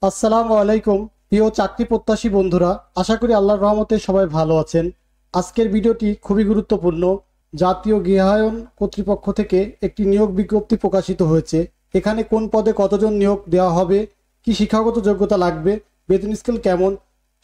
আসসালামু আলাইকুম প্রিয় চাকরি প্রত্যাশী বন্ধুরা, আশা করি আল্লাহর রহমতে সবাই ভালো আছেন। আজকের ভিডিওটি খুবই গুরুত্বপূর্ণ। জাতীয় গৃহায়ন কর্তৃপক্ষ থেকে একটি নিয়োগ বিজ্ঞপ্তি প্রকাশিত হয়েছে। এখানে কোন পদে কতজন নিয়োগ দেওয়া হবে, কি শিক্ষাগত যোগ্যতা লাগবে, বেতন স্কেল কেমন,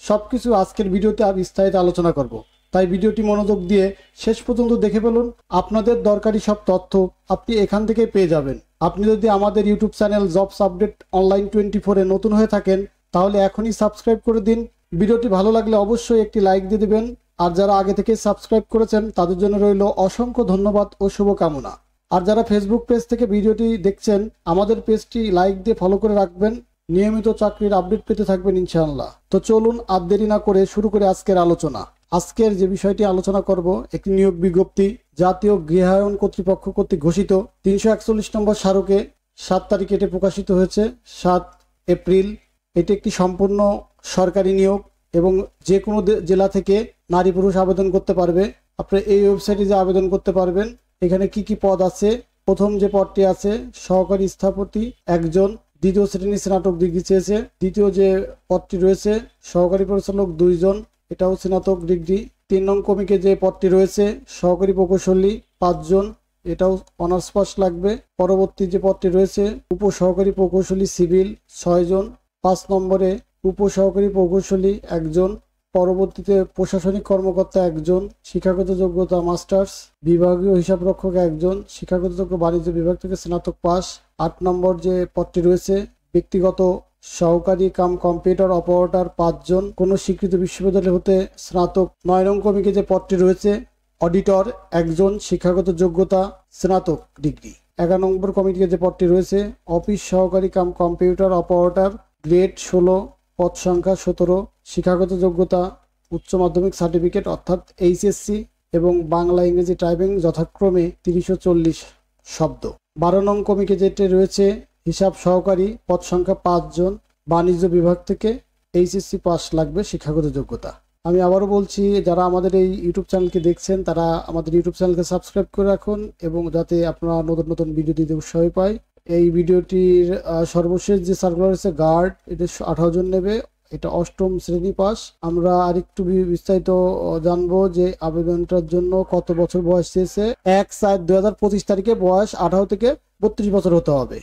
সবকিছু আজকের ভিডিওতে বিস্তারিত আলোচনা করব। তাই ভিডিওটি মনোযোগ দিয়ে শেষ পর্যন্ত দেখে ফেলুন। আপনাদের দরকারি সব তথ্য আপনি এখান থেকে পেয়ে যাবেন। আপনি যদি আমাদের YouTube channel jobs update online 24-এ নতুন হয়ে থাকেন তাহলে এখনই সাবস্ক্রাইব করে দিন। ভিডিওটি ভালো লাগলে অবশ্যই একটি লাইক দিয়ে দেবেন। আর যারা আগে থেকে সাবস্ক্রাইব করেছেন তাদের জন্য রইল অসংখ্য ধন্যবাদ ও শুভকামনা। আর যারা ফেসবুক পেজ থেকে ভিডিওটি দেখছেন আমাদের পেজটি লাইক দিয়ে ফলো করে রাখবেন। নিয়মিত চাকরির আপডেট পেতে থাকবেন ইনশাআল্লাহ। তো চলুন আর দেরি না করে শুরু করে আজকের আলোচনা। আজকের যে বিষয়টি আলোচনা করব, একটি নিয়োগ বিজ্ঞপ্তি জাতীয় গৃহায়ন কর্তৃপক্ষ কর্তৃক ঘোষিত 341 নম্বর স্মারকে 7 তারিখে এটি প্রকাশিত হয়েছে, 7 এপ্রিল। এটি একটি সম্পূর্ণ সরকারি নিয়োগ এবং যে কোনো জেলা থেকে নারী পুরুষ আবেদন করতে পারবে। আপনি এই ওয়েবসাইটে যে আবেদন করতে পারবেন, এখানে কি কি পদ আছে। প্রথম যে পদটি আছে সহকারী স্থপতি একজন, দ্বিতীয় শ্রেণী স্নাতক ডিগ্রি চেয়েছে। দ্বিতীয় যে পদটি রয়েছে সহকারী পরিচালক 2 জন, এটাও স্নাতক ডিগ্রি। 3 নং কমিকে যে পদটি রয়েছে সহকারী প্রকৌশলী 5 জন, এটাও অনার্স পাস লাগবে। পরবর্তী যে পদটি রয়েছে উপসহকারী প্রকৌশলী সিভিল 6 জন। 5 নম্বরে উপসহকারী প্রকৌশলী একজন। পরবর্তীতে প্রশাসনিক কর্মকর্তা একজন, শিক্ষাগত যোগ্যতা মাস্টার্স। বিভাগীয় হিসাবরক্ষক একজন, শিক্ষাগত যোগ্য বাণিজ্য বিভাগ থেকে স্নাতক পাস। 8 নম্বর যে পদটি রয়েছে ব্যক্তিগত সহকারী কাম কম্পিউটার অপারেটর 5 জন, কোন স্বীকৃত বিশ্ববিদ্যালয় হতে স্নাতক। 9 নং কমিকে যে পদটি রয়েছে অডিটর একজন, শিক্ষাগত যোগ্যতা স্নাতক ডিগ্রি। 11 নম্বর কমিটিতে যে পদটি রয়েছে অফিস সহকারী কাম কম্পিউটার অপারেটর গ্রেড 16, পদ সংখ্যা 17, শিক্ষাগত যোগ্যতা উচ্চ মাধ্যমিক সার্টিফিকেট অর্থাৎ এইচএসসি এবং বাংলা ইংরেজি টাইপিং যথাক্রমে 30 ও 40 শব্দ। 12 নং কমিকে যেটি রয়েছে হিসাব সহকারী, পদ সংখ্যা 5 জন, বাণিজ্য বিভাগ থেকে এইচএসসি পাস লাগবে শিক্ষাগত যোগ্যতা। আমি আবারও বলছি, যারা আমাদের এই ইউটিউব চ্যানেলকে দেখছেন তারা আমাদের ইউটিউব চ্যানেলকে সাবস্ক্রাইব করে রাখুন এবং যাতে আপনারা নতুন নতুন ভিডিও দিতে উৎসাহ পায়। এই ভিডিওটির সর্বশেষ যে সার্কুলার হচ্ছে গার্ড, এটা 18 জন নেবে, এটা 8ম শ্রেণী পাস। আমরা আরেকটু বিস্তারিত জানবো যে আবেদনটার জন্য কত বছর বয়স চেয়েছে। 1/4/2025 তারিখে বয়স 18 থেকে 32 বছর হতে হবে।